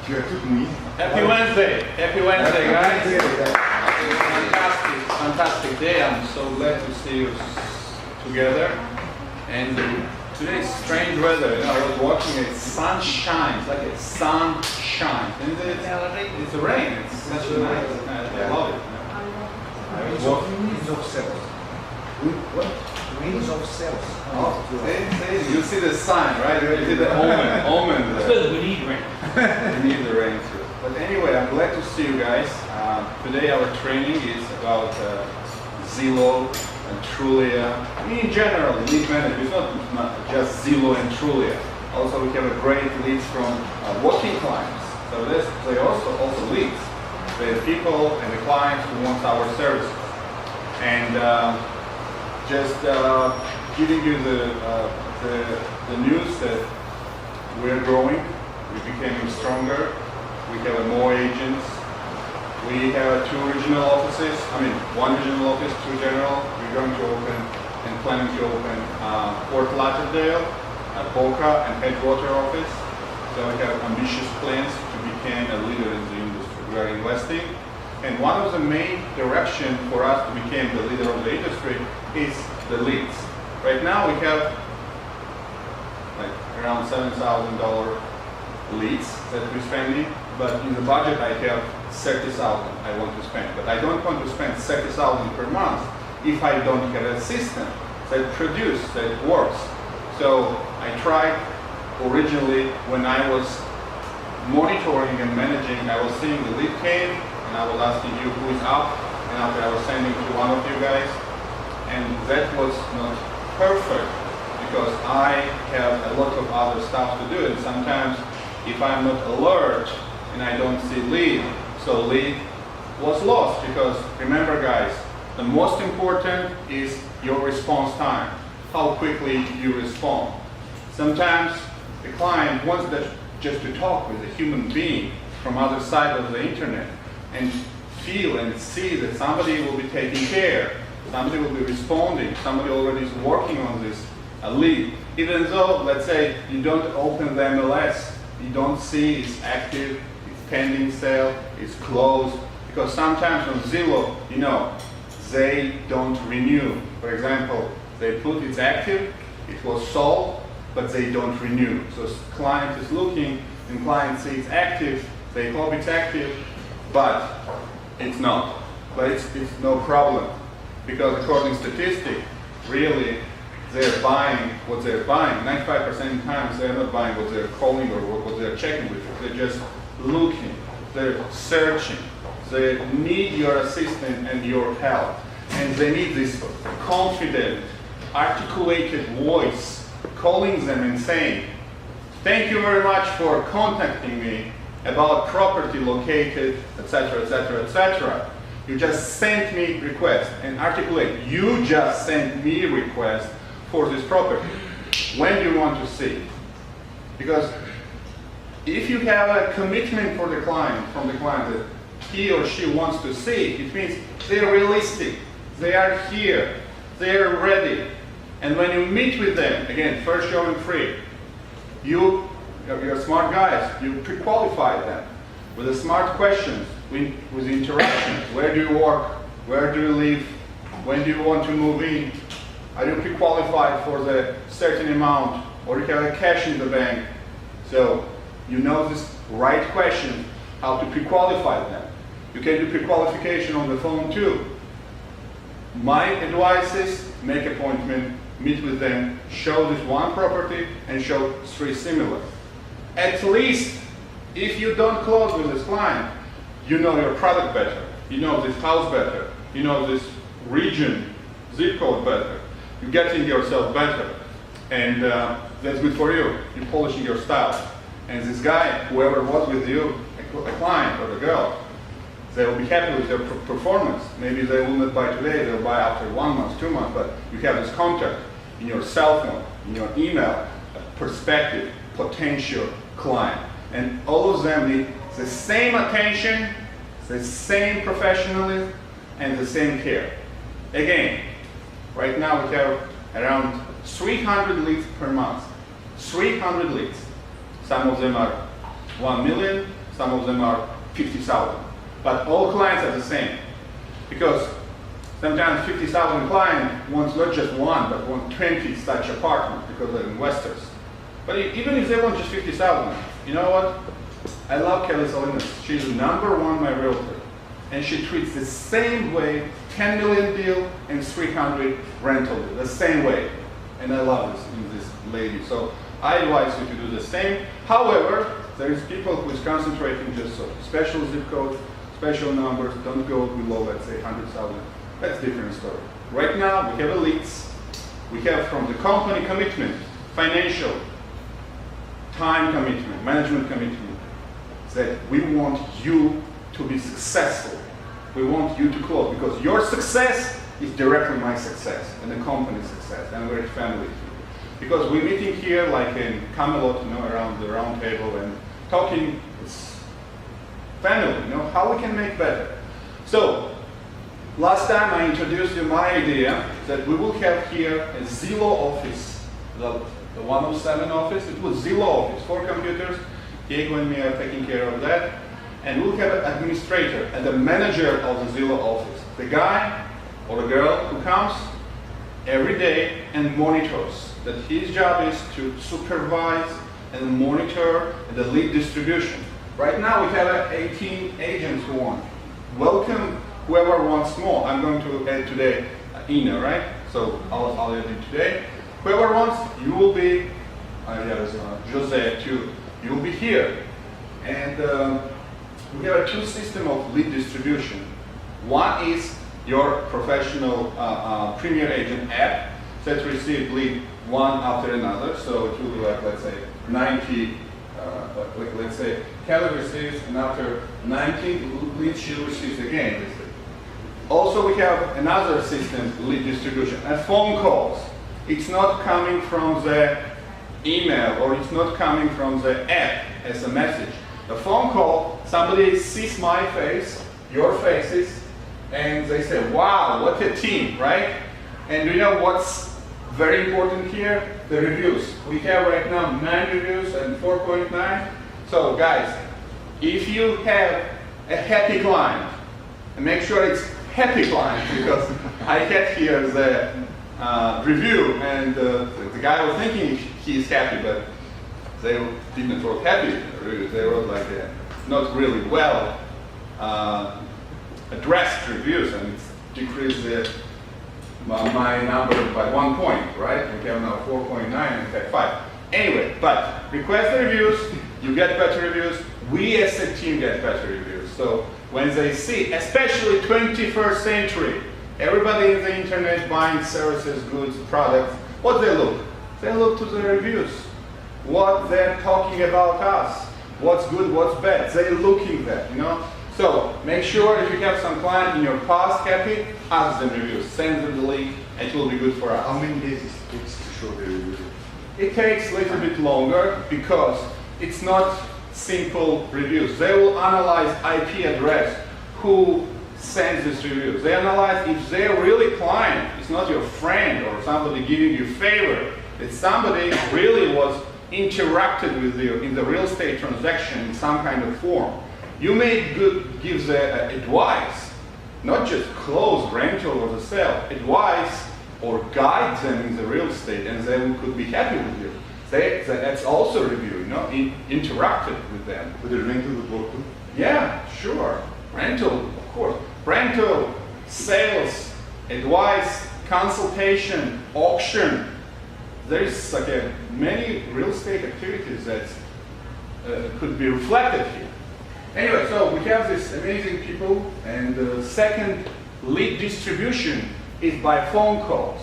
Happy Wednesday! Happy Wednesday, guys! Fantastic day. I'm so glad to see you together. And today's strange weather. I was watching it. Sun shines, like a sun shines. And it's rain. It's such a nice. I love it. Rings of cells. What? Rings of cells. Oh, you see the sign, right? You see the omen. Because we need rain. We need the rain too. But anyway, I'm glad to see you guys. Today our training is about Zillow and Trulia. In general, lead management. It's not just Zillow and Trulia. Also, we have a great leads from working clients. So they also leads. The people and the clients who want our services. And just giving you the news that we're growing, we became stronger, we have more agents, we have 2 regional offices, 1 regional office, 2 general. We're going to open and planning to open Fort Lauderdale, Boca and headquarter office. So we have ambitious plans to become a leader in the industry. We are investing. And one of the main directions for us to become the leader of the industry is the leads. Right now we have like around $7,000 leads that we're spending, but in the budget I have 30,000 I want to spend. But I don't want to spend 30,000 per month if I don't have a system that produces, that works. So I tried originally when I was monitoring and managing, I was seeing the lead came, and I was asking you who is up, and after I was sending to one of you guys, and that was not perfect because I have a lot of other stuff to do, and sometimes if I'm not alert and I don't see lead, so lead was lost. Because remember guys, the most important is your response time, how quickly you respond. Sometimes the client wants just to talk with a human being from other side of the internet and feel and see that somebody will be taking care, somebody will be responding, somebody already is working on this lead. Even though, let's say, you don't open the MLS, you don't see it's active, it's pending sale, it's closed, because sometimes on Zillow, they don't renew. For example, they put it's active, it was sold, but they don't renew. So client is looking, and client sees it's active, they hope it's active, but it's not. But it's no problem, because according to statistics, really they're buying what they're buying. 95% of the times they're not buying what they're calling or what they're checking with. They're just looking, they're searching. They need your assistance and your help. And they need this confident, articulated voice calling them and saying, thank you very much for contacting me about property located, etc., etc., etc. You just sent me request and articulate. You just sent me request for this property. When do you want to see? Because if you have a commitment for the client, from the client that he or she wants to see, it means they're realistic, they are here, they're ready. And when you meet with them, again, first showing free, you're smart guys, you pre-qualify them with the smart questions, with interactions. Where do you work? Where do you live? When do you want to move in? Are you pre-qualified for the certain amount, or you have a cash in the bank? So you know this right question, how to pre-qualify them. You can do pre-qualification on the phone too. My advice is make appointment, meet with them, show this one property and show 3 similar. At least if you don't close with this client, you know your product better, you know this house better, you know this region, zip code better. You're getting yourself better, and that's good for you. You're polishing your style. And this guy, whoever was with you, a client or the girl, they will be happy with their performance. Maybe they will not buy today, they'll buy after 1 month, 2 months, but you have this contact in your cell phone, in your email, prospective, potential client. And all of them need the same attention, the same professionalism, and the same care. Again, right now we have around 300 leads per month. 300 leads. Some of them are 1 million, some of them are 50,000. But all clients are the same. Because sometimes 50,000 client wants not just one, but want 20 such apartments because they're investors. But even if they want just 50,000, you know what? I love Kelly Salinas. She's #1 my realtor. And she treats the same way 10 million deal and 300 rental deal, the same way. And I love this lady. So I advise you to do the same. However, there is people who is concentrating just on special zip code, special numbers, don't go below, let's say, 100,000. That's a different story. Right now, we have elites. We have from the company commitment, financial, time commitment, management commitment, that we want you to be successful. We want you to close because your success is directly my success and the company's success, and we're a family. Because we're meeting here like in Camelot, around the round table and talking, it's family, how we can make better. So, last time I introduced you my idea that we will have here a Zillow office, the 107 office. It was Zillow office, 4 computers. Diego and me are taking care of that. And we'll have an administrator and the manager of the Zillow office. The guy or the girl who comes every day and monitors. That his job is to supervise and monitor the lead distribution. Right now we have 18 agents who want. Welcome whoever wants more. I'm going to add today Ina, right? So I'll add it today. Whoever wants, you will be, Jose too, you'll be here. And we have a 2 system of lead distribution. One is your professional Premier Agent app that receives lead one after another. So it will be like, let's say, 90, let's say, Kelly receives, and after 90 leads, she receives again. Also, we have another system, lead distribution, and phone calls. It's not coming from the email or it's not coming from the app as a message. The phone call, somebody sees my face, your faces, and they say, wow, what a team, right? And you know what's very important here? The reviews. We have right now 9 reviews and 4.9. So guys, if you have a happy client, and make sure it's happy client, because I had here the review, and the guy was thinking he's happy, but they didn't wrote happy reviews. They wrote like not really well addressed reviews, and it's decreased my number by 1 point, right? We have now 4.9 and we have 5. Anyway, but request the reviews, you get better reviews, we as a team get better reviews. So when they see, especially 21st century, everybody in the internet buying services, goods, products, what they look? They look to the reviews. What they're talking about us. What's good, what's bad. They're looking there, So make sure if you have some client in your past happy, ask them reviews. Send them the link, and it will be good for us. How many days it takes to show the review? It takes a little bit longer because it's not simple reviews. They will analyze IP address, who sends these reviews. They analyze if they're really client, it's not your friend or somebody giving you favor. It's somebody really was interacted with you in the real estate transaction in some kind of form. You may give the advice, not just close rental or the sale, advice or guide them in the real estate, and they could be happy with you. That's also review, interacted with them. With the rental would work too? Yeah, sure. Rental, of course. Rental, sales, advice, consultation, auction. There's many real estate activities that could be reflected here. Anyway, so we have these amazing people, and the second lead distribution is by phone calls.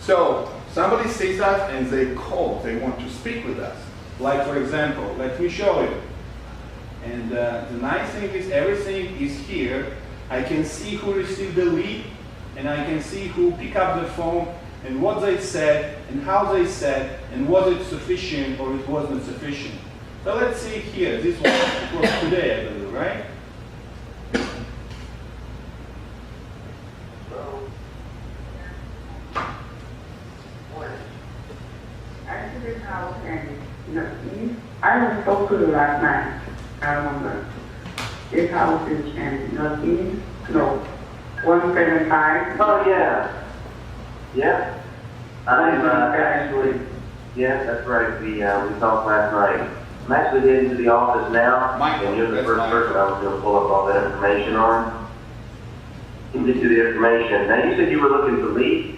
So somebody sees us and they call, they want to speak with us. Like for example, let me show you. And the nice thing is everything is here. I can see who received the lead, and I can see who picked up the phone, and what they said, and how they said, and was it sufficient or it wasn't sufficient. So let's see here. This was today, I believe, right? I was so good last night. I remember. This house is in Northeast, no, 175. Oh, yeah. Yeah. I'm, Actually, yeah, that's right. We talked last night. I'm actually heading to the office now, Michael, and you're the that's first Michael. person I was gonna pull up all that information on. Can get you the information. Now, you said you were looking to lease?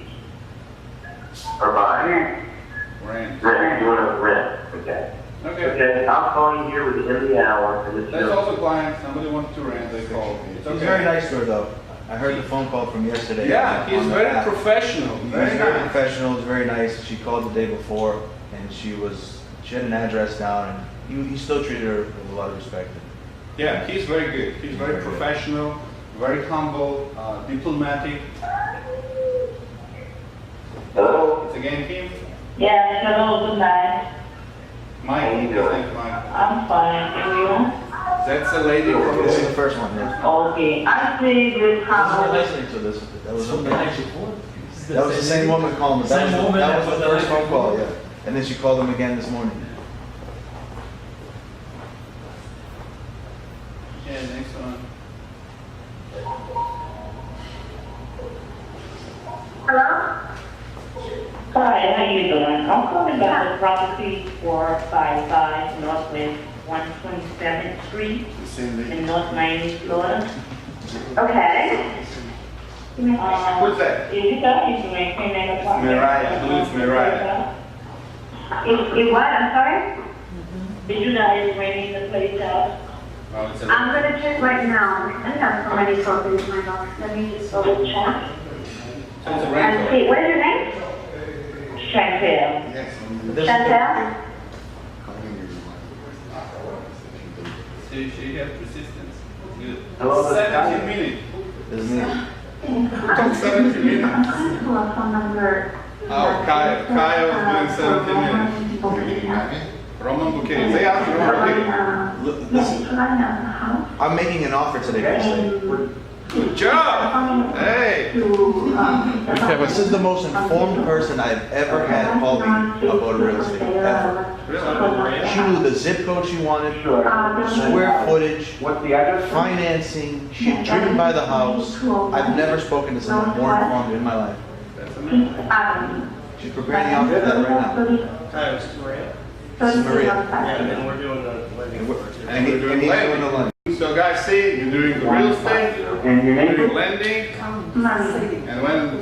Or buy? rent. Rent. Rent, you wanna rent, okay. Okay. Okay, I'll call you here within the hour, and let you That's know. also client, somebody wants to rent, they call me. It's He's okay. very nice to her though. I heard the phone call from yesterday. Yeah, he's on the very app. professional, He's very very nice. professional, he's very nice. She called the day before and she had an address down and he still treated her with a lot of respect. Yeah, he's very good. He's very professional, very humble, diplomatic. Hello? It's again him, Yes, hello, good night. Mike. How you His doing? name's Mike. I'm fine, and you? That's a lady from This is the the. first one, yeah. Okay, I see this This is house. listening to this. That was okay. That That was the same woman calling me. Same woman That that was was the the first night phone call, before. yeah. And then she called him again this morning. Yeah, next one. Hello? Hi, how you doing? I'm calling about the property 455 Northwest 127th Street in North Miami, Florida. Okay. Who's that? Is it guys making an apartment? Mariah, I believe it's Mariah. It what, I'm sorry? Did you guys renting the place out? Oh, it's a. I'm gonna check right now. I have so many properties in my house. Let me just double check. So it's a And rental. see, what is your name? Chantel. Chantel? She has persistence. Good. Hello, this is 17 minutes. This is me. Who took 17 minutes? I'm trying to pull up phone number. Oh, Kyle. Kyle was doing 17 minutes. Roman Bokeria. They asked you Roman Look, listen, I'm making an offer today for this thing. Good job! Hey! This is the most informed person I've ever had call me about real estate, ever. Really? She knew the zip code she wanted, square footage, What's the address? financing, she'd driven by the house. I've never spoken to someone more informed in my life. That's amazing. She's preparing the offer for that right now. Hi, this is Maria. This is Maria. Yeah, and we're doing the wedding And for we're- two. and he- and he's doing the loan. So guys, see, you're doing the real estate, And your you're name? doing lending, and when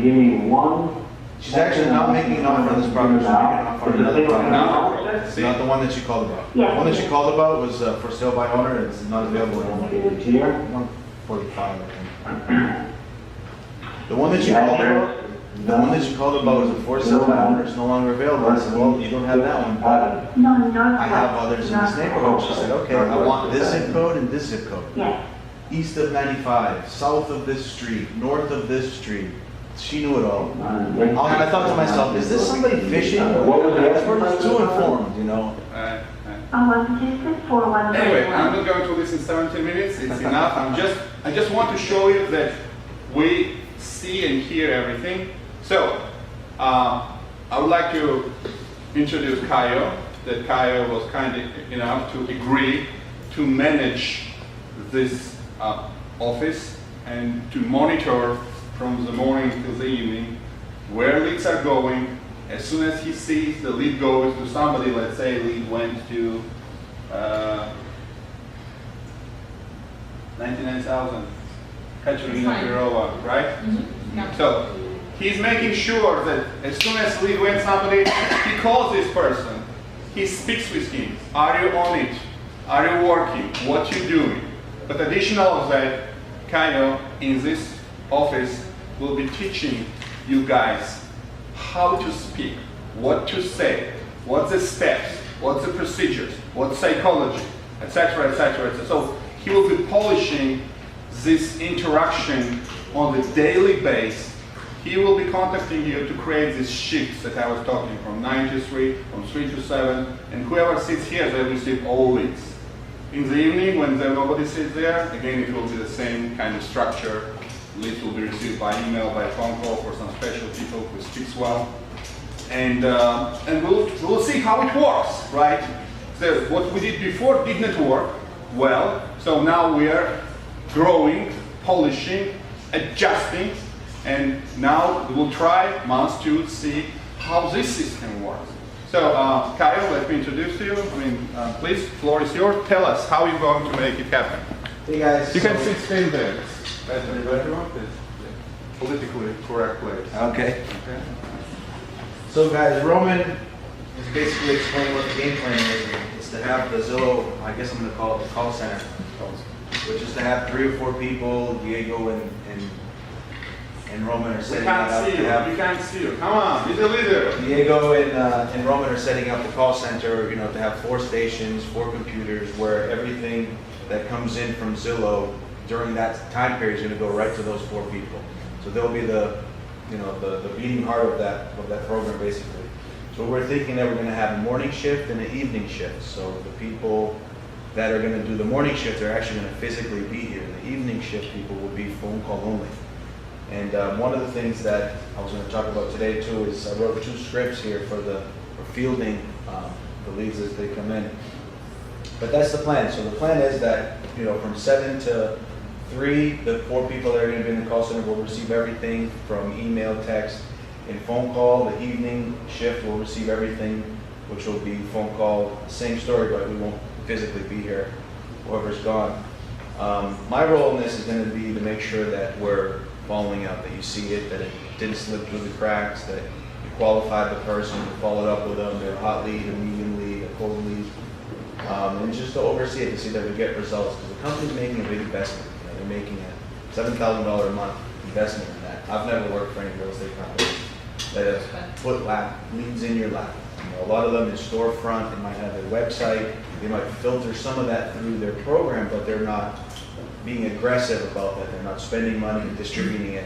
Give me one. She's actually not making an offer on this property, she's making an offer on another property. no, It's see, not the one that she called about. The one that she called about was for sale by owner, it's not available anymore. Here. 145, I think. The one that she called about, the one that she called about was a for sale by owner, it's no longer available. I said, well, you don't have that one, but I have others in this neighborhood. She said, okay, I want this zip code and this zip code. Yes. East of 95, south of this street, north of this street. She knew it all. And I thought to myself, is this somebody fishing? What was the We're just too informed, you know? anyway, I'm not going to listen 17 minutes, it's enough. I just want to show you that we see and hear everything. So, I would like to introduce Kayo, that Kayo was kind enough to agree to manage this office and to monitor from the morning till the evening where leads are going. As soon as he sees the lead goes to somebody, let's say lead went to 99,000, Katerina Perova, right? So he's making sure that as soon as lead went somebody, he calls this person, he speaks with him. Are you on it? Are you working? What you doing? But additional of that, Kayo in this office will be teaching you guys how to speak, what to say, what's the steps, what's the procedures, what's psychology, etc., etc., etc. So he will be polishing this interaction on the daily basis. He will be contacting you to create these shifts that I was talking from 9 to 3, from 3 to 7, and whoever sits here, they receive all leads. In the evening, when nobody sits there, again, it will be the same kind of structure. Leads will be received by email, by phone call for some special people who speaks well. And we'll see how it works, right? what we did before did not work well, so now we are growing, polishing, adjusting, and now we will try months to see how this system works. So, Kyle, let me introduce you. Please, floor is yours. Tell us how you're going to make it happen. Hey guys. You can sit still there. Everyone, politically correct place. Okay. So guys, Roman is basically explaining what the game plan is. It's to have the Zillow, I guess I'm going to call it the call center, which is to have 3 or 4 people. Diego and Roman are We setting that up. can't see you. We can't see you. Come on, be the leader. Diego and Roman are setting up the call center, to have 4 stations, 4 computers, where everything that comes in from Zillow during that time period is going to go right to those 4 people. So they'll be the beating heart of that program, basically. So we're thinking that we're going to have a morning shift and an evening shift. So the people that are going to do the morning shift are actually going to physically be here. The evening shift people will be phone call only. And one of the things that I was going to talk about today too is I wrote 2 scripts here for fielding the leads as they come in. But that's the plan. So the plan is that from 7 to 3, the 4 people that are going to be in the call center will receive everything from email, text, and phone call. The evening shift will receive everything, which will be phone call. Same story, but we won't physically be here. Whoever's gone. My role in this is going to be to make sure that we're following up, that you see it, that it didn't slip through the cracks, that you qualified the person, you followed up with them, they're a hot lead, a medium lead, a cold lead, and just to oversee it, to see that we get results. Because the company's making a big investment. They're making a $7,000 a month investment in that. I've never worked for any real estate company that have put leads in your lap. A lot of them is storefront, they might have their website, they might filter some of that through their program, but they're not being aggressive about that. They're not spending money and distributing it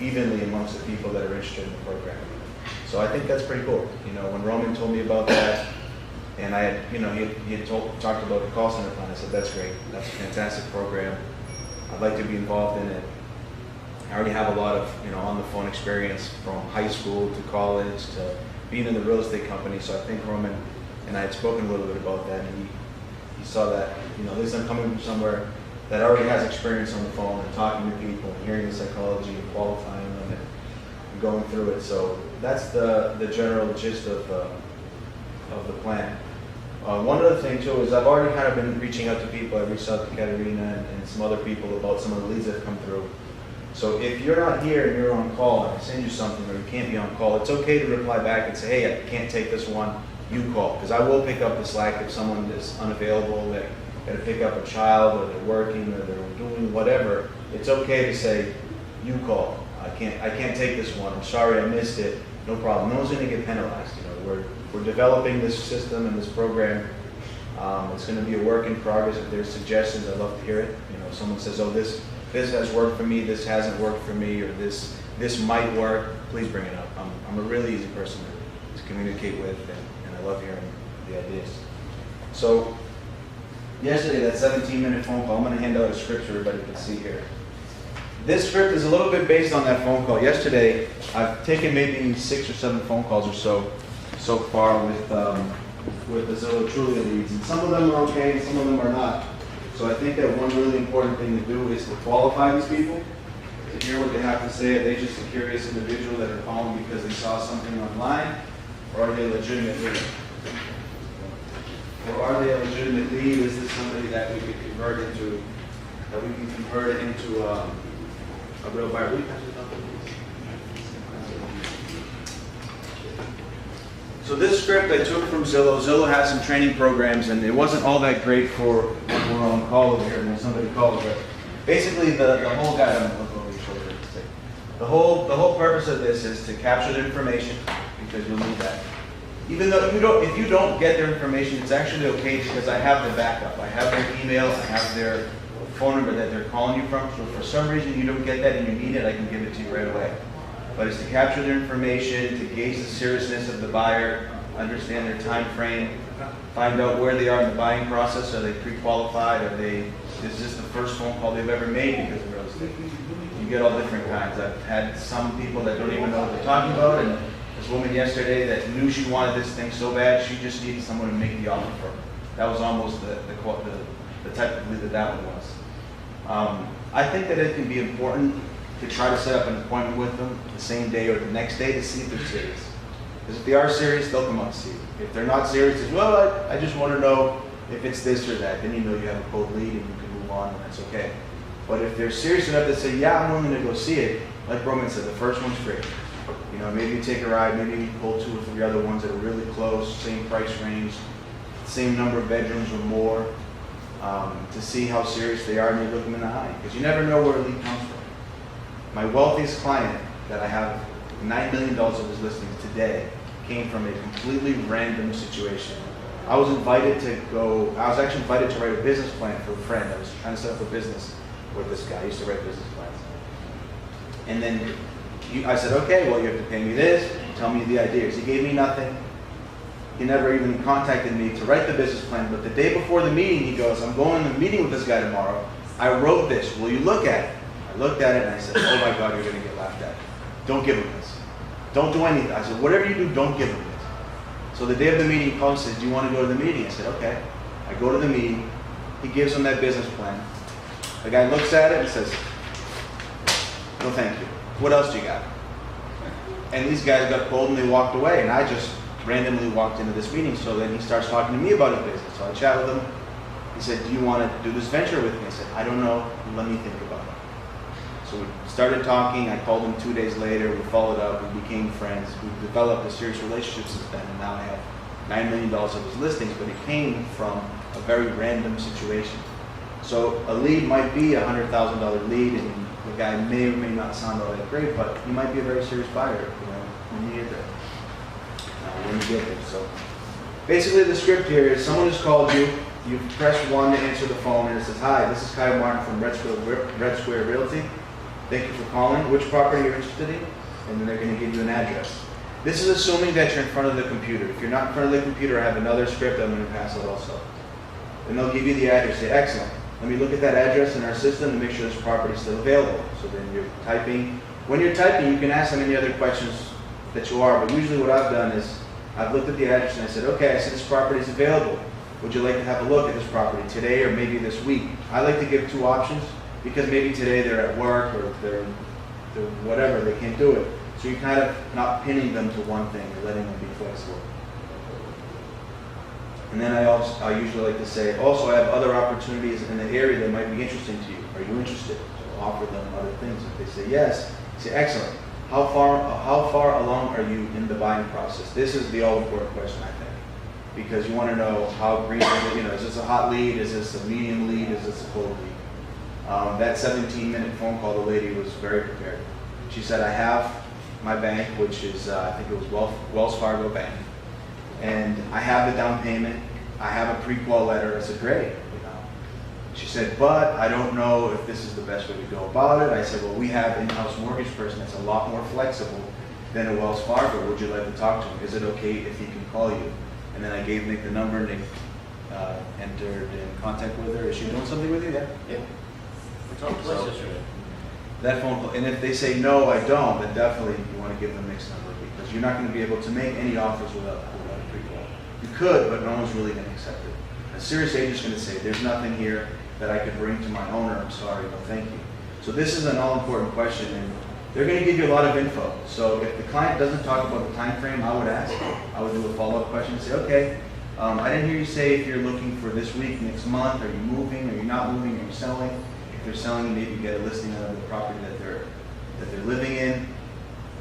evenly amongst the people that are interested in the program. So I think that's pretty cool. When Roman told me about that, and I had, he had talked about the call center plan, I said, that's great. That's a fantastic program. I'd like to be involved in it. I already have a lot of, on the phone experience from high school to college to being in the real estate company. So I think Roman and I had spoken a little bit about that, and he saw that, at least I'm coming from somewhere that already has experience on the phone and talking to people and hearing the psychology and qualifying them and going through it. So that's the general gist of the plan. One other thing too is I've already kind of been reaching out to people. I reached out to Katerina and some other people about some of the leads that have come through. So if you're not here and you're on call and I send you something or you can't be on call, it's okay to reply back and say, hey, I can't take this one, you call. Because I will pick up the slack if someone is unavailable, they're got to pick up a child, or they're working, or they're doing whatever. It's okay to say, you call. I can't take this one. I'm sorry I missed it. No problem. No one's going to get penalized. We're developing this system and this program. It's going to be a work in progress. If there's suggestions, I'd love to hear it. If someone says, oh, this has worked for me, this hasn't worked for me, or this might work, please bring it up. I'm a really easy person to communicate with, and I love hearing the ideas. So yesterday, that 17-minute phone call, I'm going to hand out a script so everybody can see here. This script is a little bit based on that phone call. Yesterday, I've taken maybe 6 or 7 phone calls or so far with the Zillow Trulia leads, and some of them are okay, and some of them are not. So I think that one really important thing to do is to qualify these people, to hear what they have to say. Are they just a curious individual that are calling because they saw something online, or are they a legitimate lead? Or are they a legitimate lead? Is this somebody that we could convert into a real buyer? So this script I took from Zillow. Zillow has some training programs, and it wasn't all that great for when we're on call over here when somebody calls. But basically, the whole guy, I'm going to look over your shoulder to say. The whole purpose of this is to capture the information, because you'll need that. Even though if you don't get their information, it's actually okay, because I have the backup. I have their email, I have their phone number that they're calling you from. So if for some reason you don't get that and you need it, I can give it to you right away. But it's to capture their information, to gauge the seriousness of the buyer, understand their time frame, find out where they are in the buying process. Are they pre-qualified? Is this the first phone call they've ever made because of real estate? You get all different kinds. I've had some people that don't even know what they're talking about, and this woman yesterday that knew she wanted this thing so bad, she just needed someone to make the offer for her. That was almost the type of lead that one was. I think that it can be important to try to set up an appointment with them the same day or the next day to see if they're serious. Because if they are serious, they'll come up and see you. If they're not serious, it's, well, I just want to know if it's this or that. Then you know you have a cold lead and you can move on and that's okay. But if they're serious enough to say, yeah, I'm willing to go see it, like Roman said, the first one's free. You know, maybe you take a ride, maybe you pull 2 or 3 other ones that are really close, same price range, same number of bedrooms or more, to see how serious they are and you look them in the eye. Because you never know where a lead comes from. My wealthiest client that I have $9 million of his listings today came from a completely random situation. I was actually invited to write a business plan for a friend. I was trying to set up a business with this guy. I used to write business plans. And then I said, okay, well, you have to pay me this, tell me the ideas. He gave me nothing. He never even contacted me to write the business plan, but the day before the meeting, he goes, I'm going to the meeting with this guy tomorrow. I wrote this. Will you look at it? I looked at it and I said, oh my God, you're going to get laughed at. Don't give him this. Don't do anything. I said, whatever you do, don't give him this. So the day of the meeting, he calls and says, do you want to go to the meeting? I said, okay. I go to the meeting. He gives him that business plan. The guy looks at it and says, no, thank you. What else do you got? And these guys got cold and they walked away. And I just randomly walked into this meeting. So then he starts talking to me about his business. So I chat with him. He said, do you want to do this venture with me? I said, I don't know. Let me think about it. So we started talking. I called him 2 days later. We followed up. We became friends. We've developed a serious relationship since then. And now I have $9 million of his listings. But it came from a very random situation. So a lead might be a $100,000 lead, and the guy may or may not sound all that great, but he might be a very serious buyer, you know, when you get there. When you get there. So basically the script here is someone has called you, you've pressed 1 to answer the phone, and it says, hi, this is Kyle Martin from Red Square Realty. Thank you for calling. Which property you're interested in? And then they're going to give you an address. This is assuming that you're in front of the computer. If you're not in front of the computer, I have another script I'm going to pass out also. And they'll give you the address. Say, excellent. Let me look at that address in our system to make sure this property is still available. So then you're typing. When you're typing, you can ask them any other questions that you are, but usually what I've done is I've looked at the address and I said, okay, I see this property is available. Would you like to have a look at this property today or maybe this week? I like to give 2 options because maybe today they're at work or they're whatever, they can't do it. So you're kind of not pinning them to one thing, you're letting them be flexible. And then I usually like to say, also I have other opportunities in the area that might be interesting to you. Are you interested? So I'll offer them other things. If they say yes, I say excellent. How far along are you in the buying process? This is the all-important question, I think, because you want to know how green is it. You know, is this a hot lead? Is this a medium lead? Is this a cold lead? That 17-minute phone call, the lady was very prepared. She said, I have my bank, which is I think it was Wells Fargo Bank. And I have the down payment, I have a pre-qual letter. I said, great, you know. She said, but I don't know if this is the best way to go about it. I said, well, we have an in-house mortgage person that's a lot more flexible than a Wells Fargo. Would you like to talk to him? Is it okay if he can call you? And then I gave Nick the number, Nick entered in contact with her. Is she doing something with you? Yeah. We talked twice yesterday. That phone call, and if they say, no, I don't, then definitely you want to give them Nick's number because you're not going to be able to make any offers without a pre-qual. You could, but no one's really going to accept it. A serious agent's going to say, there's nothing here that I could bring to my owner. I'm sorry, no thank you. So this is an all-important question, and they're going to give you a lot of info. So if the client doesn't talk about the time frame, I would ask. I would do a follow-up question and say, okay, I didn't hear you say if you're looking for this week, next month. Are you moving? Are you not moving? Are you selling? If they're selling, maybe get a listing out of the property that they're living in.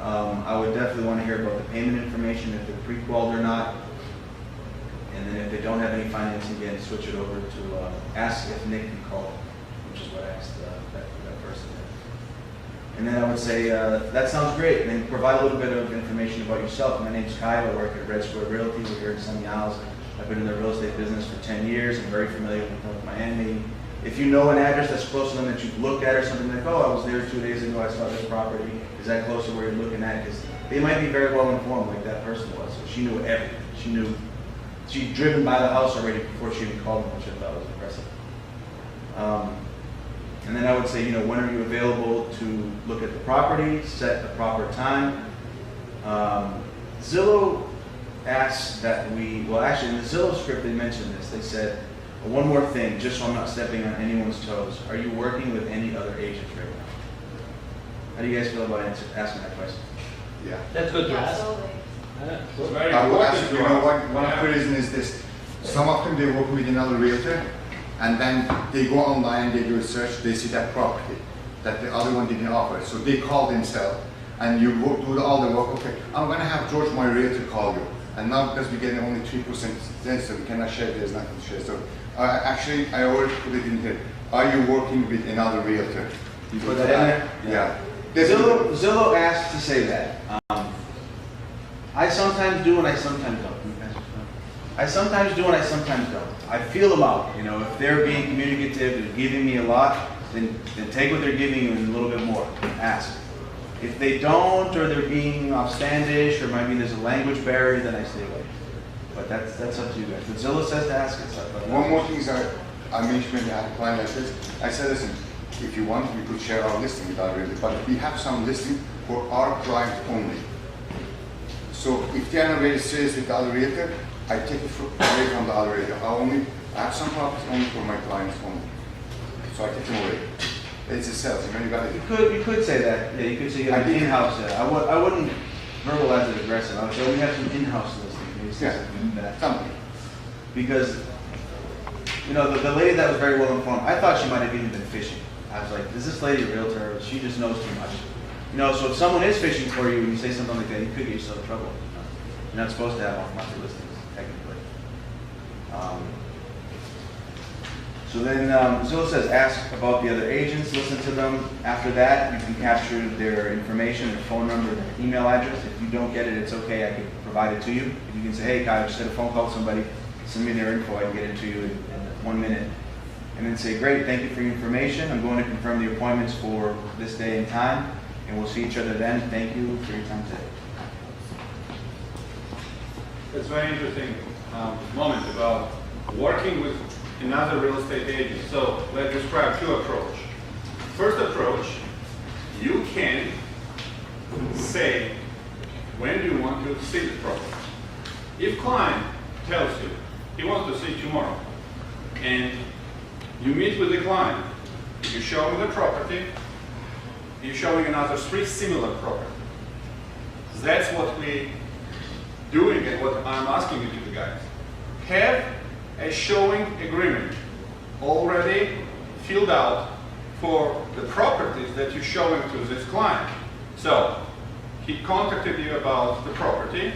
I would definitely want to hear about the payment information, if they're pre-qualified or not. And then if they don't have any financing, again, switch it over to ask if Nick can call, which is what I asked that person. And then I would say, that sounds great. And then provide a little bit of information about yourself. My name's Kyle. I work at Red Square Realty. We're here in Sunny Isles. I've been in the real estate business for 10 years. I'm very familiar with North Miami. If you know an address that's close to them that you've looked at or something like, oh, I was there 2 days ago, I saw this property. Is that close to where you're looking at? Because they might be very well informed like that person was. So she knew everything. She'd driven by the house already before she even called them, which I thought was impressive. And then I would say, when are you available to look at the property, set the proper time. Zillow asked that we, well, actually, in the Zillow script, they mentioned this. They said, one more thing, just so I'm not stepping on anyone's toes. Are you working with any other agents right now? How do you guys feel about asking that question? Yeah. That's good to ask. Very I will important ask to you know ask. what, one of the reasons is this. Some of them they work with another realtor and then they go online, they do a search, they see that property that the other one didn't offer. So they call themselves and you work, do all the work. Okay, I'm going to have George, my realtor, call you. And now because we're getting only 3% then, so we cannot share, there's nothing to share. So actually, I already put it in here. Are you working with another realtor? You put that in there? Yeah. Zillow asked to say that. I sometimes do and I sometimes don't. I sometimes do and I sometimes don't. I feel them out. You know, if they're being communicative, they're giving me a lot, then take what they're giving you and a little bit more. Ask. If they don't, or they're being outlandish, or maybe there's a language barrier, then I stay away. But that's up to you guys. If Zillow says to ask, it's up. One more thing is I mentioned when I had a client like this. I said, listen, if you want, we could share our listing with our realtor, but we have some listing for our client only. So if they are not very serious with the other realtor, I take it away from the other realtor. I have some properties only for my clients only. So I take them away. It's a sales, you know, you got it. You could say that. Yeah, you could say you have an in-house. I wouldn't verbalize it aggressive. I would say we have some in-house listings. Yeah. That. Something. Because, you know, the lady that was very well informed, I thought she might have even been fishing. I was like, is this lady a realtor? She just knows too much. You know, so if someone is fishing for you and you say something like that, you could get yourself in trouble. You know? You're not supposed to have off-market listings, technically. So then Zillow says ask about the other agents, listen to them. After that, you can capture their information, their phone number, their email address. If you don't get it, it's okay. I can provide it to you. If you can say, hey, Kyle, I just had a phone call with somebody, send me their info. I can get it to you in 1 minute. And then say, great, thank you for your information. I'm going to confirm the appointments for this day and time, and we'll see each other then. Thank you for your time today. It's a very interesting moment about working with another real estate agent. So let's describe two approaches. First approach, you can say when do you want to see the property. If client tells you he wants to see tomorrow, and you meet with the client, you show him the property, you're showing another 3 similar properties. That's what we doing and what I'm asking you to do, guys. Have a showing agreement already filled out for the properties that you're showing to this client. So he contacted you about the property,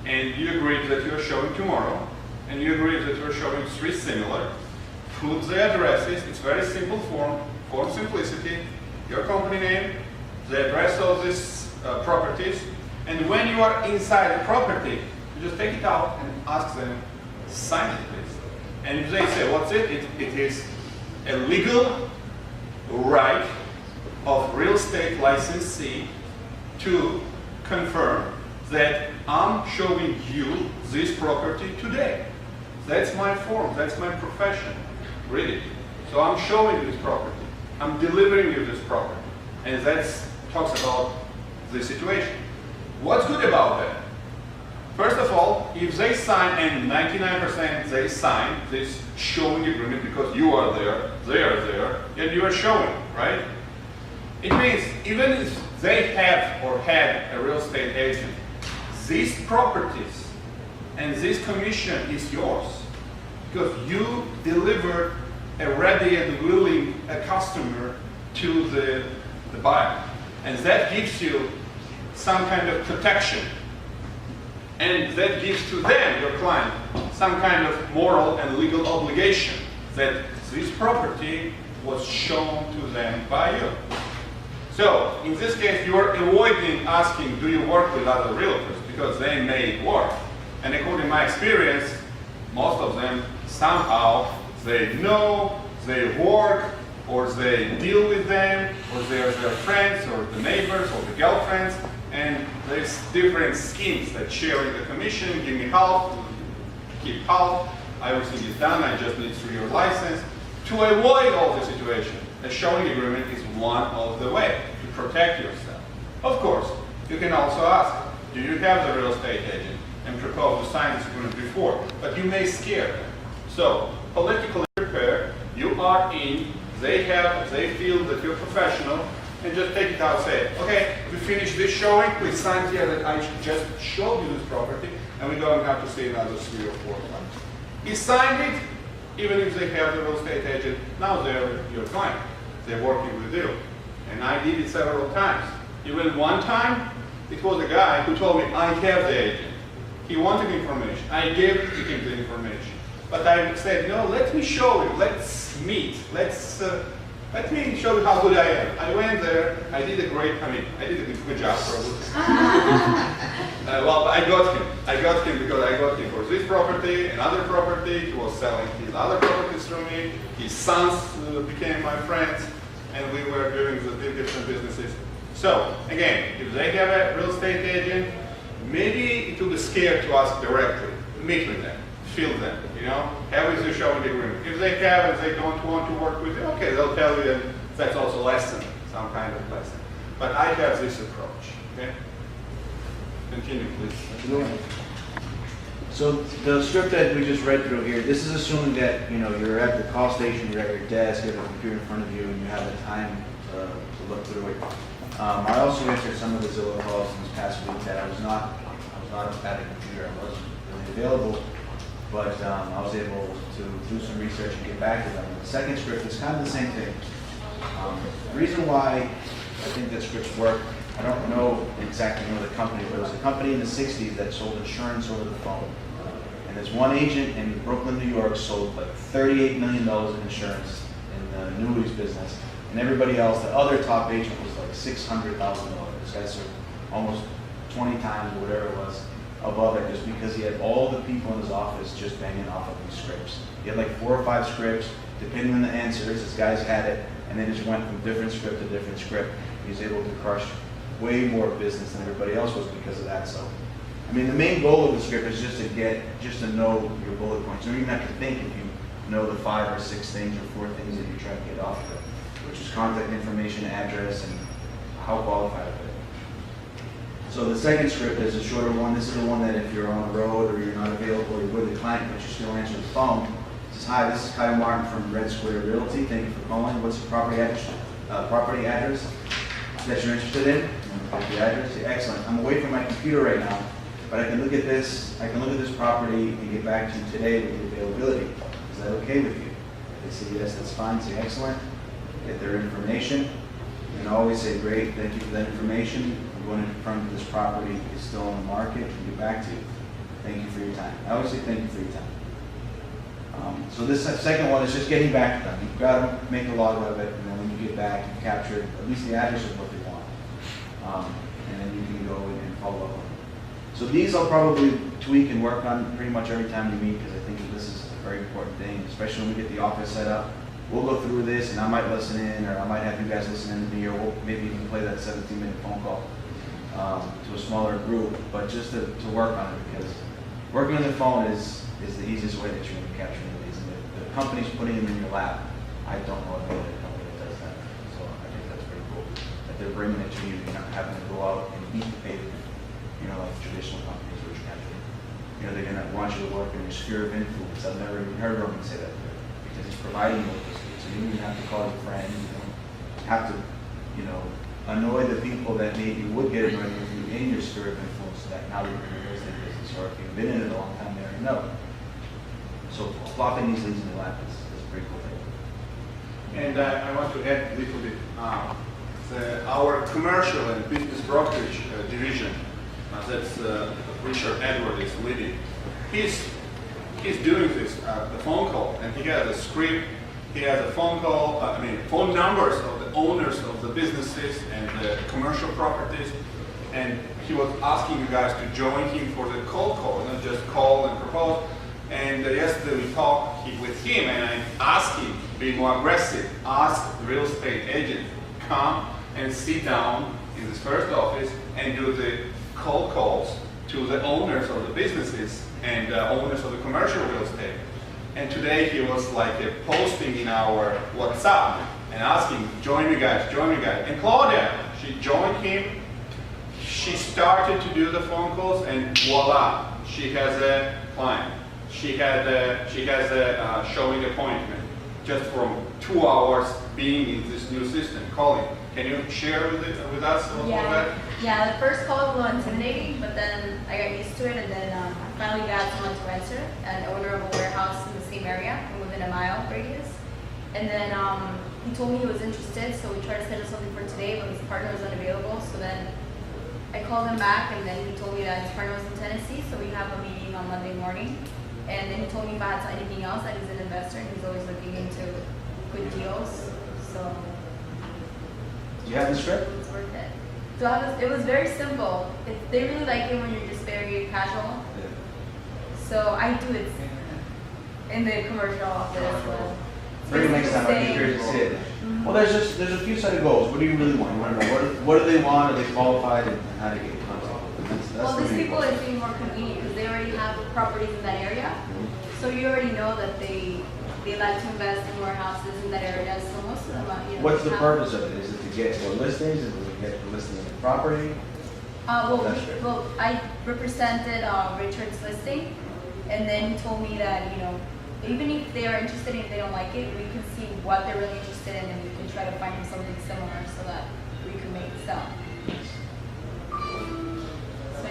and you agreed that you're showing tomorrow, and you agreed that you're showing 3 similar. Put the addresses. It's very simple form simplicity. Your company name, the address of these properties, and when you are inside the property, you just take it out and ask them, sign it, please. And if they say, what's it? It is a legal right of real estate licensee to confirm that I'm showing you this property today. That's my form, that's my profession. Read it. So I'm showing you this property. I'm delivering you this property. And that talks about the situation. What's good about that? First of all, if they sign, and 99% they sign this showing agreement because you are there, they are there, and you are showing, right? It means even if they have or had a real estate agent, these properties and this commission is yours because you delivered a ready and willing customer to the buyer. And that gives you some kind of protection. And that gives to them, your client, some kind of moral and legal obligation that this property was shown to them by you. So, in this case, you are avoiding asking, do you work with other realtors? Because they may work. And according to my experience, most of them somehow, they know, they work, or they deal with them, or they're their friends, or the neighbors, or the girlfriends, and there's different schemes that sharing the commission, give me half, keep half, everything is done, I just need 3-year license. To avoid all the situation, a showing agreement is one of the ways to protect yourself. Of course, you can also ask, do you have the real estate agent, and propose to sign this agreement before, but you may scare them. So, politically prepared, you are in, they feel that you're professional, and just take it out, say, okay, we finish this showing, please sign here that I just showed you this property, and we don't have to see another 3 or 4 months. He signed it, even if they have the real estate agent, now they're your client. They're working with you. And I did it several times. Even one time, it was a guy who told me, I have the agent. He wanted information. I gave him the information. But I said, no, let me show you. Let's meet. Let me show you how good I am. I went there. I did a good job probably. Well, I got him. I got him because I got him for this property, another property. He was selling his other properties through me. His sons became my friends, and we were doing the different businesses. So, again, if they have a real estate agent, maybe it will be scared to ask directly. Meet with them, feel them, have with you showing agreement. If they have and they don't want to work with you, okay, they'll tell you that that's also lesson, some kind of lesson. But I have this approach, okay? Continue, please. So the script that we just read through here, this is assuming that you're at the call station, you're at your desk, you have a computer in front of you, and you have the time to look through it. I also answered some of the Zillow calls in this past week that I was not at a computer, I wasn't really available, but I was able to do some research and get back to them. The second script is kind of the same thing. The reason why I think that scripts work, I don't know exactly the company, but it was a company in the 60s that sold insurance over the phone. And there's one agent in Brooklyn, New York, sold like $38 million in insurance in the annuities business. And everybody else, the other top agent was like $600,000. This guy sold almost 20 times or whatever it was above it, just because he had all the people in his office just banging off of these scripts. He had like 4 or 5 scripts, depending on the answers, this guy's had it, and they just went from different script to different script. He was able to crush way more business than everybody else was because of that. So, I mean, the main goal of the script is just to know your bullet points. You don't even have to think if you know the 5 or 6 things or 4 things that you're trying to get off of it, which is contact information, address, and how qualified it is. So the second script is a shorter one. This is the one that if you're on the road or you're not available or you're with a client, but you still answer the phone. It says, hi, this is Kyle Martin from Red Square Realty. Thank you for calling. What's the property address that you're interested in? The address? Yeah, excellent. I'm away from my computer right now, but I can look at this. I can look at this property and get back to you today with the availability. Is that okay with you? They say yes, that's fine. Say excellent. Get their information, and always say great. Thank you for that information. I'm going to confirm that this property is still on the market and get back to you. Thank you for your time. I always say thank you for your time. So this second one is just getting back to them. You've got to make a log of it, and then when you get back, you've captured at least the address of what they want. And then you can go and follow up on it. So these I'll probably tweak and work on pretty much every time we meet, because I think that this is a very important thing, especially when we get the office set up. We'll go through this, and I might listen in, or I might have you guys listen in to me, or we'll maybe even play that 17-minute phone call to a smaller group, but just to work on it, because working on the phone is the easiest way that you're going to capture these. And the company's putting them in your lap. I don't know of any other company that does that, so I think that's pretty cool. That they're bringing it to you, you're not having to go out and beat the pavement, like traditional companies which have to, they're going to want you to work in your sphere of influence. I've never even heard Roman say that before, because he's providing you with this. So you don't even have to call your friend. You don't have to, annoy the people that maybe would get annoyed with you in your sphere of influence that now you're in the real estate business, or if you've been in it a long time, they already know. So plopping these leads in the lap is a pretty cool thing. And I want to add a little bit. Our commercial and business brokerage division, that's Richard Edward is leading. He's doing this, the phone call, and he has a script. He has a phone call, phone numbers of the owners of the businesses and the commercial properties. And he was asking you guys to join him for the cold call, not just call and propose. And yesterday we talked with him, and I asked him to be more aggressive. Ask the real estate agent, come and sit down in this first office and do the cold calls to the owners of the businesses and owners of the commercial real estate. And today he was like posting in our WhatsApp and asking, join me guys. And Claudia, she joined him. she started to do the phone calls, and voila, she has a client. She has a showing appointment just from 2 hours being in this new system, calling. Can you share with us a little bit? Yeah, the first call was a little intimidating, but then I got used to it, and then I finally got someone to answer, an owner of a warehouse in the same area, and within a mile radius. And then he told me he was interested, so we tried to schedule something for today, but his partner was unavailable. So then I called him back, and then he told me that his partner was in Tennessee, so we have a meeting on Monday morning. And then he told me if I had anything else, that he's an investor, and he's always looking into good deals. So You have the script? it's worth it. So it was very simple. They really like it when you're just very casual. So I do it in the commercial office. Very next time I'd be curious to see it. Well, there's a few set of goals. What do you really want? You want to know what do they want? Are they qualified? And how to get in contact with them? That's Well, the these main people goal. are being more convenient because they already have properties in that area. So you already know that they like to invest in more houses in that area. So most of them are, What's the have- purpose of it? Is it to get more listings? Is it to get the listing of the property? That's great. Well, I represented Richard's listing, and then he told me that, even if they are interested and if they don't like it, we can see what they're really interested in, and we can try to find them something similar so that we can make it sell.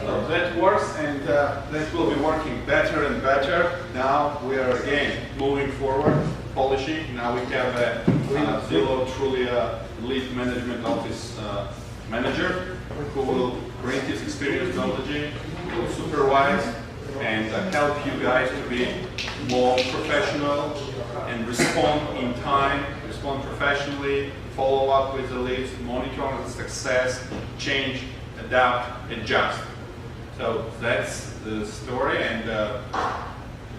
So that works, and that will be working better and better. Now we are again moving forward, polishing. Now we have a Zillow Trulia lead management office manager who will bring his experience knowledge, will supervise and help you guys to be more professional and respond in time, respond professionally, follow up with the leads, monitor the success, change, adapt, adjust. So that's the story, and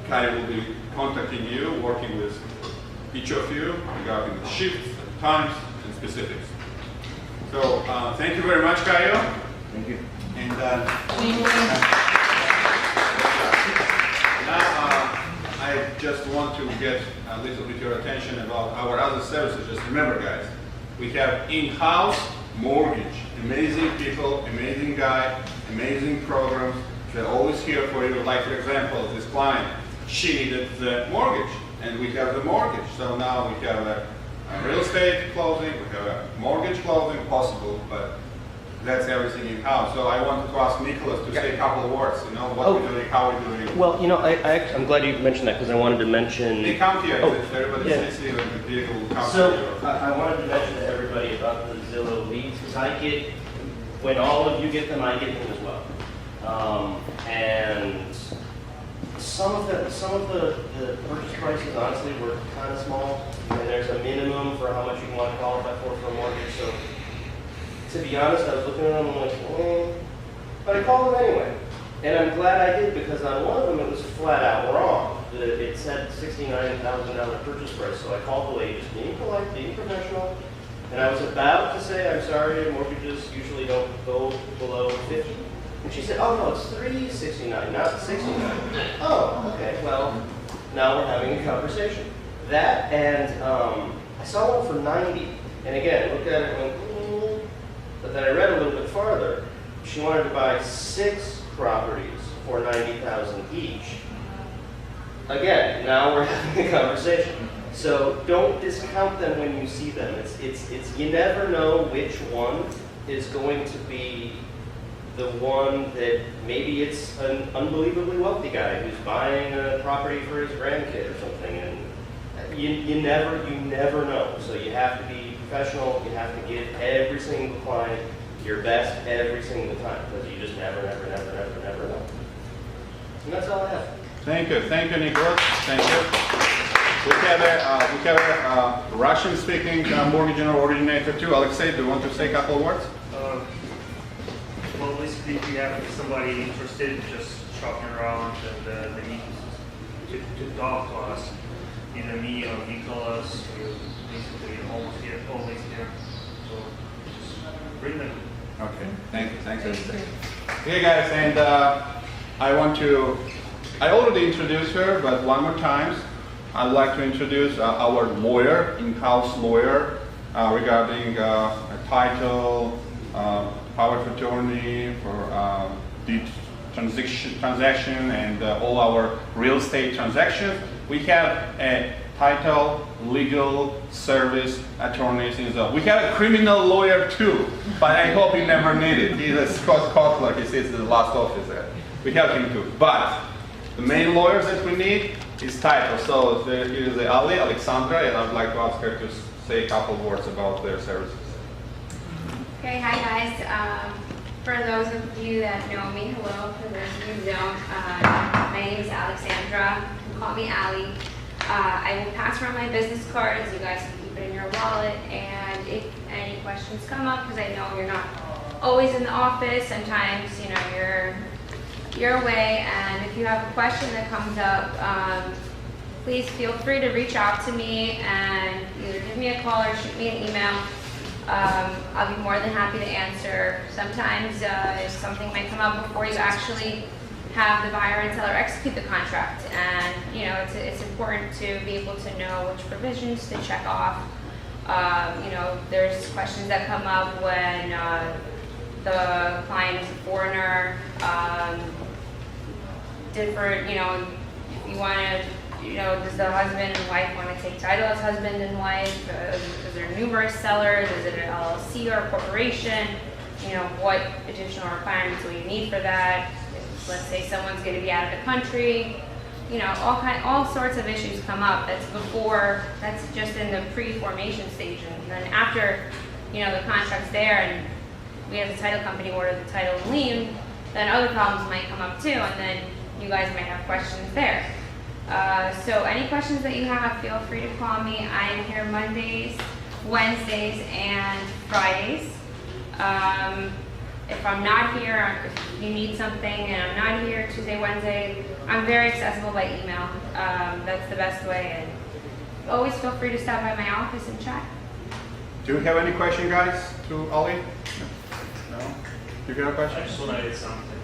Kai will be contacting you, working with each of you regarding the shifts, times, and specifics. So thank you very much, Kaio. Thank you. And now I just want to get a little bit your attention about our other services. Just remember, guys, we have in-house mortgage. Amazing people, amazing guy, amazing programs. They're always here for you. Like, for example, this client, she needed the mortgage, and we have the mortgage. So now we have a real estate closing, we have a mortgage closing possible, but that's everything in-house. So I wanted to ask Nicholas to say a couple of words, what we're doing, how we're doing. Well, I'm glad you mentioned that because I wanted to mention. They come here, Oh, everybody yeah. sees you and the vehicle will come So here. I wanted to mention to everybody about the Zillow leads because when all of you get them, I get them as well. And some of the purchase prices honestly were kind of small, and there's a minimum for how much you want to qualify for a mortgage. So to be honest, I was looking at them and I'm like, but I called them anyway. And I'm glad I did because on one of them it was flat out wrong. It said $69,000 purchase price, so I called the lady, just being polite, being professional. And I was about to say, I'm sorry, mortgages usually don't go below 50. And she said, oh no, it's $369, not $69. Oh, okay, well, now we're having a conversation. That and I saw one for 90. And again, looked at it and went, but then I read a little bit farther. She wanted to buy 6 properties for $90,000 each. Again, now we're having a conversation. So don't discount them when you see them. It's you never know which one is going to be the one that maybe it's an unbelievably wealthy guy who's buying a property for his grandkid or something, and you never know. So you have to be professional. You have to give every single client your best every single time because you just never know. And that's all I have. Thank you, Nicholas. Thank you. We have a Russian-speaking mortgage originator too. Alexei, do you want to say a couple of words? Well, basically, if you have somebody interested, just shopping around and they need to talk to us, either me or Nicholas, we're basically always here. So just bring them. Okay, thank you. Thanks, Alexei. Okay, guys, and I already introduced her, but one more time, I'd like to introduce our lawyer, in-house lawyer, regarding a title, power of attorney, for deed transaction and all our real estate transactions. We have a title, legal, service attorneys. We have a criminal lawyer too, but I hope you never need it. He's a Scott Kotler, he sits in the last office there. We have him too. But the main lawyers that we need is title. So here is Ali, Alexandra, and I'd like to ask her to say a couple words about their services. Okay, hi guys. For those of you that know me, hello. For those of you who don't, my name is Alexandra. You can call me Ali. I will pass around my business cards. You guys can keep it in your wallet. And if any questions come up, because I know you're not always in the office, sometimes you know you're away. And if you have a question that comes up, please feel free to reach out to me and either give me a call or shoot me an email. I'll be more than happy to answer. Sometimes something might come up before you actually have the buyer and seller execute the contract, and you know it's important to be able to know which provisions to check off. You know, there's questions that come up when the client is a foreigner. Different, you know, if you want to. You know, does the husband and wife want to take title as husband and wife? Is there numerous sellers? Is it an LLC or a corporation? You know, what additional requirements will you need for that? Let's say someone's going to be out of the country. You know, all sorts of issues come up. That's just in the pre-formation stage. And then after, you know, the contract's there and we as a title company order the title and lien, then other problems might come up too, and then you guys might have questions there. So any questions that you have, feel free to call me. I am here Mondays, Wednesdays, and Fridays. If I'm not here, if you need something and I'm not here Tuesday, Wednesday, I'm very accessible by email. That's the best way. And always feel free to stop by my office and chat. Do you have any question, guys, to Ali? No? Do you have a question? I just want to add something.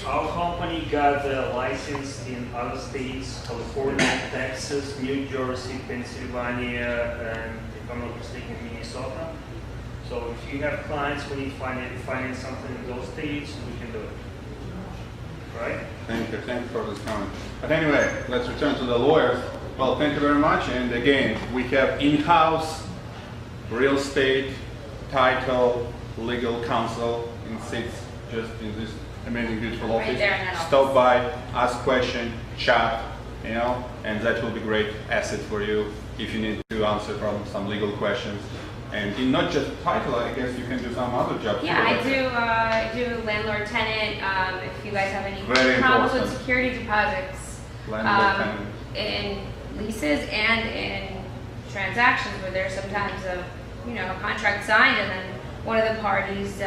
Our company got a license in other states: California, Texas, New Jersey, Pennsylvania, and if I'm not mistaken, Minnesota. So if you have clients who need finance something in those states, we can do it. Right? Thank you for this comment. But anyway, let's return to the lawyers. Well, thank you very much. And again, we have in-house real estate, title, legal counsel in seats just in this amazing, beautiful office. Right there in that office. Stop by, ask question, chat, you know, and that will be great asset for you if you need to answer from some legal questions. And in not just title, I guess you can do some other jobs. Yeah, too, I do landlord tenant. If you guys have any Very problems important. with security deposits, Landlord tenant. in leases and in transactions where there's sometimes a contract signed and then one of the parties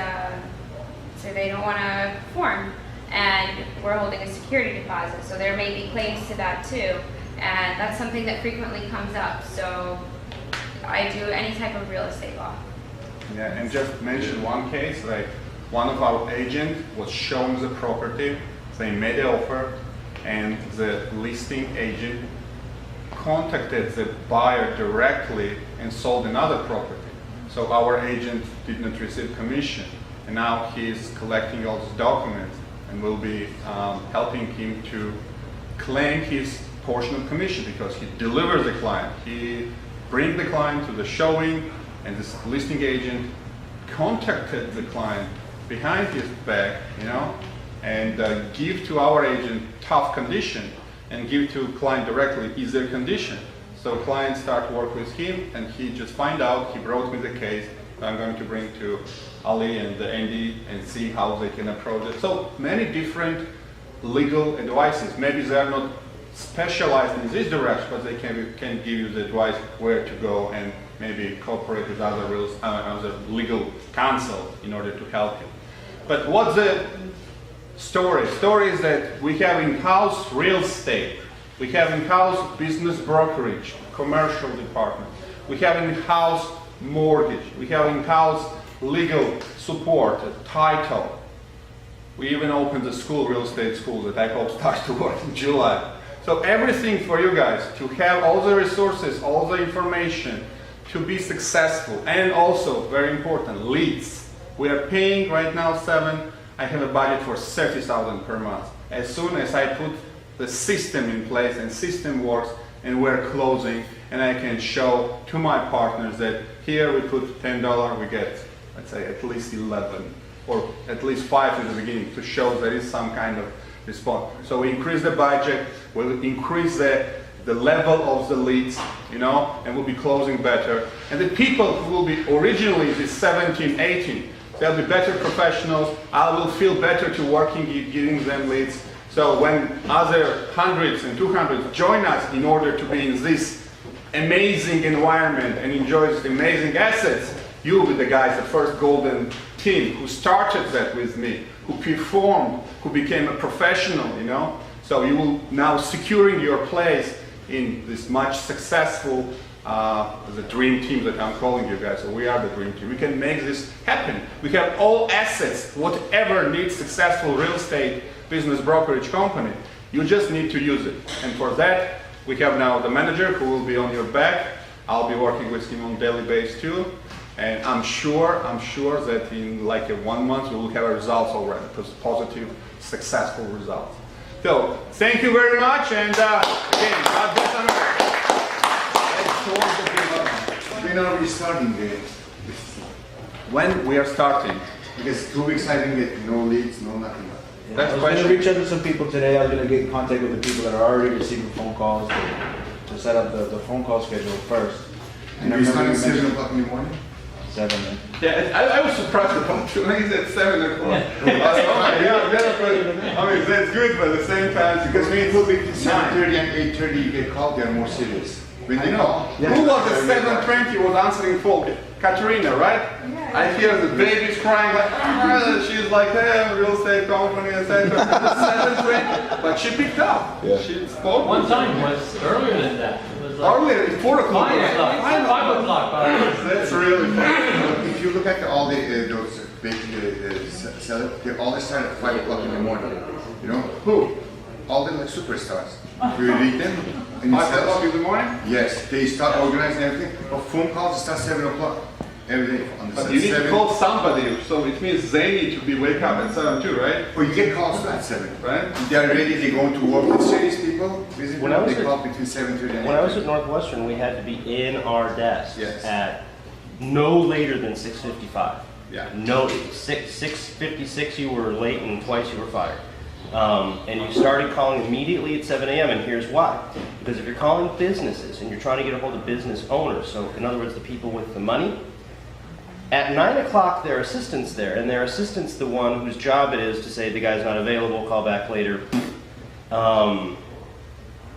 say they don't want to perform, and we're holding a security deposit. So there may be claims to that too, and that's something that frequently comes up. So I do any type of real estate law. Yeah, and just mention one case, like one of our agents was showing the property, they made the offer, and the listing agent contacted the buyer directly and sold another property. So our agent did not receive commission, and now he's collecting all these documents, and we'll be helping him to claim his portion of commission because he delivers the client. He brings the client to the showing, and this listing agent contacted the client behind his back, and give to our agent tough condition and give to client directly easier condition. So client start work with him, and he just find out, he brought me the case. I'm going to bring to Ali and Andy and see how they can approach it. So many different legal advices. Maybe they are not specialized in this direction, but they can give you the advice where to go and maybe cooperate with other legal counsel in order to help you. But what's the story? Story is that we have in-house real estate, we have in-house business brokerage, commercial department, we have in-house mortgage, we have in-house legal support, title. We even opened the school, real estate school, that I hope starts to work in July. So everything for you guys to have all the resources, all the information, to be successful. And also, very important, leads. We are paying right now 7. I have a budget for 30,000 per month. As soon as I put the system in place and system works and we're closing, and I can show to my partners that here we put $10, we get, let's say, at least 11 or at least 5 in the beginning to show there is some kind of response. So we increase the budget, we'll increase the level of the leads, you know, and we'll be closing better. And the people who will be originally the 17, 18, they'll be better professionals. I will feel better to working, giving them leads. So when other hundreds and 200s join us in order to be in this amazing environment and enjoy these amazing assets, you will be the guys, the first golden team who started that with me, who performed, who became a professional, you know. So you will now securing your place in this much successful, the dream team that I'm calling you guys. So we are the dream team. We can make this happen. We have all assets, whatever needs successful real estate business brokerage company. You just need to use it. And for that, we have now the manager who will be on your back. I'll be working with him on daily basis too. And I'm sure that in like 1 month we will have results already, positive, successful results. So thank you very much, and again, God bless America. When are we starting When we are starting? Because 2 weeks I didn't get no leads, no nothing. That's I was question. going to reach out to some people today. I was going to get in contact with the people that are already receiving phone calls to set up the phone call schedule first. And we start at 7 o'clock in the morning? 7. Then. Yeah, I was surprised about you. He's at 7 o'clock. I mean, that's good, but at the same time, Because when it will be 7:30 and 8:30, you get called, they are more serious. When they call, Who was at 7:20 was answering phone? Katerina, right? I hear the baby's crying like, she's like, hey, real estate company, etc. 7:20, but she picked up. Yeah. She spoke. One time was earlier than that. It was like Earlier, at 4 o'clock. 5 o'clock. 5 o'clock. That's really funny. if you look at all those big sellers, they all start at 5 o'clock in the morning. You know? Who? All the like superstars. You read them. And 5 o'clock in the morning? Yes, they start organizing everything. But phone calls start 7 o'clock every day. On the But you need to 7. call somebody, so it means they need to be wake up at 7 too, right? Or you get calls at 7. Right? They are ready, they go to work with serious people. Basically, When I was they at- call between 7:30 and 8:30. When I was at Northwestern, we had to be in our desks Yes. at no later than 6:55. Yeah. No, 6:56 you were late and twice you were fired. And you started calling immediately at 7 a.m. and here's why. Because if you're calling businesses and you're trying to get a hold of business owners, so in other words the people with the money, at 9 o'clock their assistant's there, and their assistant's the one whose job it is to say the guy's not available, call back later.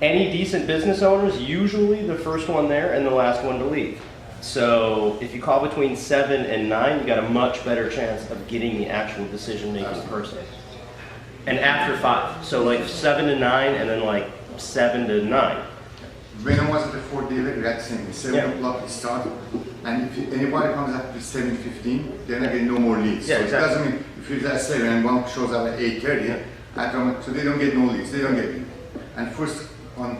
Any decent business owner is usually the first one there and the last one to leave. So if you call between 7 and 9, you got a much better chance of getting the actual decision-making person. And after 5, so like 7 to 9 and then like 7 to 9. When I was at the Ford dealer, we had the same. 7 Yeah. o'clock it started. And if anybody comes up to 7:15, then I get no more leads. Yeah, so exactly. it doesn't mean if it's at 7 and one shows up at 8:30, so they don't get no leads, they don't get it. And first on,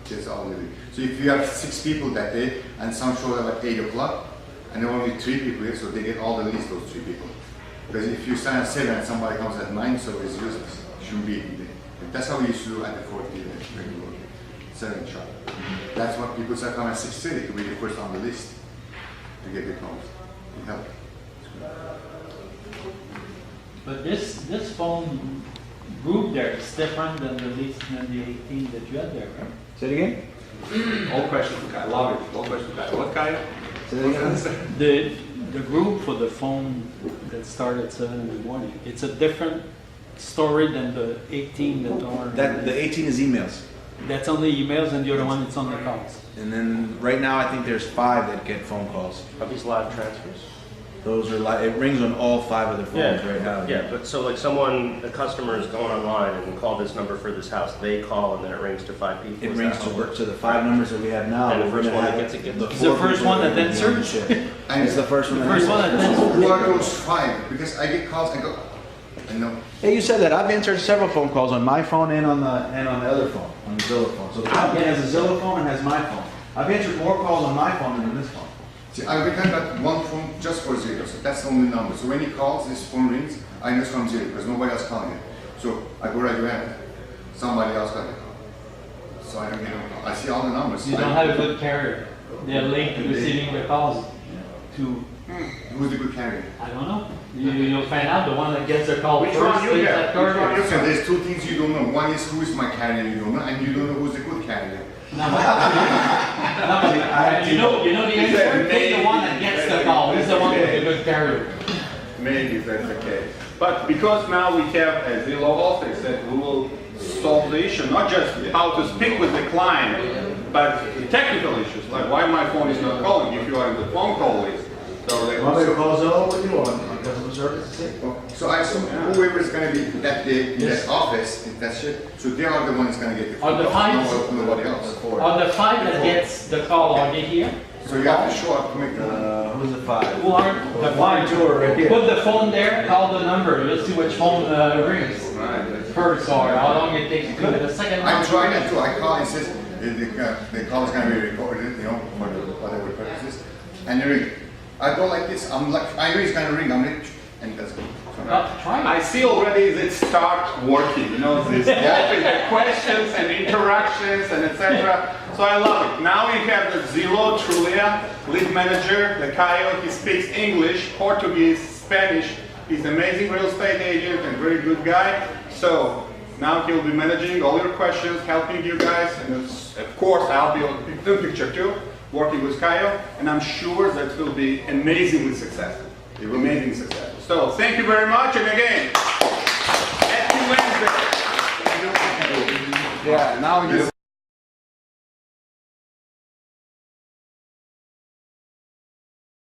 there's all the leads. So if you have 6 people that day and some shows up at 8 o'clock, and there are only 3 people here, so they get all the leads, those 3 people. Because if you stand at 7 and somebody comes at 9, so it's useless. Shouldn't be there. That's how we used to do at the Ford dealer, when we were 7 sharp. That's what people start coming at 6:30 to be the first on the list to get the calls. It helped. But this phone group there is different than the least than the 18 that you had there, right? Say it again. All questions for Kai. Love it. All questions for Kai. What Kai? Say that again. The group for the phone that started at 7 in the morning, it's a different story than the 18 that are. The 18 is emails. That's on the emails and the other one it's on the calls. And then right now I think there's 5 that get phone calls. Are these live transfers? Those are it rings on all 5 of their phones right now. Yeah, but so like a customer is going online and call this number for this house, they call and then it rings to 5 people. It Is rings that how it works? to the 5 numbers that we have now. And the we're first gonna one that have gets it gets the it. It's the 4 first people one that then are search. shit. And It's the first one. The first one that then who are those 5? Because I get calls, I go, I know. Hey, you said that. I've answered several phone calls on my phone and on the other phone, on the Zillow phone. So the company has a Zillow phone and has my phone. I've answered more calls on my phone than on this phone. See, I reckon that one phone just for zero, so that's the only number. So when he calls, his phone rings, I know it's from zero because nobody else calling it. So I go right around, somebody else got it. So I don't get it. I see all the numbers. You don't have a good carrier. They're late receiving the calls. Who's the good carrier? I don't know. You'll find out the one that gets the call Which first. one you takes get? that Which carrier. one you So there's two things you don't know. One is who is my carrier you don't know, and you don't know who's the good carrier. No, you know the answer. Take the one that gets the call. He's the one with the good carrier. Maybe that's the case. But because now we have a Zillow office that we will solve the issue, not just how to speak with the client, but the technical issues, like why my phone is not calling if you are in the phone call list. So they Want me to call Zillow with you on customer service? So I assume whoever is going to be that day in that office, in that shit, so they are the ones going to get the phone On the call, five? nobody else. On the 5 that gets the call, are they here? So you have to show up to make the. Who's the 5? Who are the 5? Put the phone there, call the number. Let's see which phone rings first, or how long it takes to do it. The second one. I'm trying that too. I call and says the call is going to be recorded, you know, for whatever purposes, and you ring. I go like this. I'm like, I know he's going to ring. I'm like, and it doesn't. Try it. I see already that start working, you know, this open the questions and interactions and etc. So I love it. Now we have the Zillow Trulia lead manager, the Caio. He speaks English, Portuguese, Spanish. He's an amazing real estate agent and very good guy. So now he'll be managing all your questions, helping you guys, and of course I'll be on the picture too, working with Caio, and I'm sure that it will be amazingly successful. It will be amazingly successful. So thank you very much, and again, happy Wednesday. Yeah, now